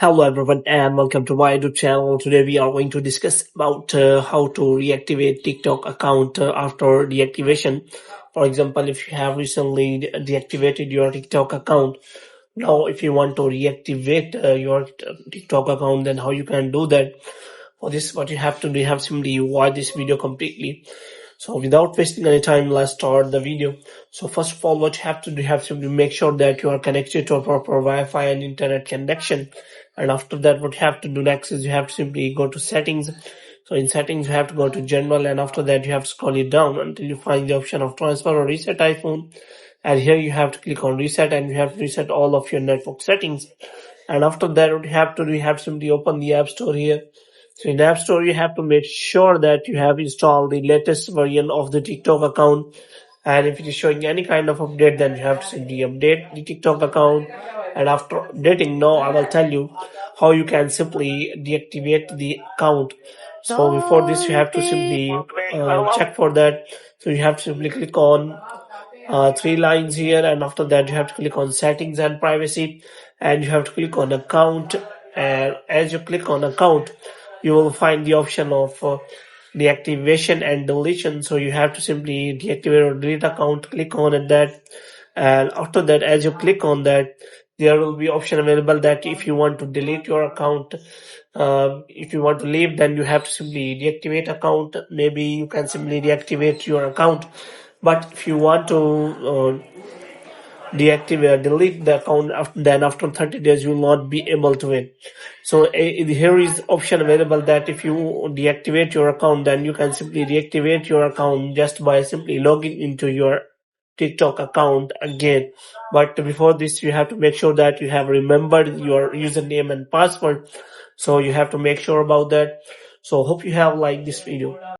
Hello everyone and welcome to my YouTube channel. Today we are going to discuss about how to reactivate TikTok account after deactivation. For example, if you have recently deactivated your TikTok account, now if you want to reactivate your TikTok account, then how you can do that? For this, what you have to do, you have simply watch this video completely. So without wasting any time, let's start the video. So first of all, what you have to do, you have to make sure that you are connected to a proper Wi-Fi and internet connection. And after that, what you have to do next is you have to simply go to settings. So in settings, you have to go to general, and after that, you have to scroll it down until you find the option of transfer or reset iPhone. And here you have to click on reset, and you have to reset all of your network settings. And after that, what you have to do, you have to simply open the App Store here. So in App Store, you have to make sure that you have installed the latest version of the TikTok account. And if it is showing any kind of update, then you have to simply update the TikTok account. And after updating, now I will tell you how you can simply deactivate the account. So before this, you have to simply check for that. So you have to simply click on three lines here, and after that you have to click on settings and privacy, and you have to click on account. And as you click on account, you will find the option of deactivation and deletion. So you have to simply deactivate or delete account, click on it that, and after that, as you click on that, there will be option available that if you want to delete your account, if you want to leave, then you have to simply deactivate account. Maybe you can simply deactivate your account, but if you want to deactivate, delete the account, then after 30 days you will not be able to it. So here is option available that if you deactivate your account, then you can simply reactivate your account just by simply logging into your TikTok account again. But before this, you have to make sure that you have remembered your username and password. So you have to make sure about that. So hope you have liked this video.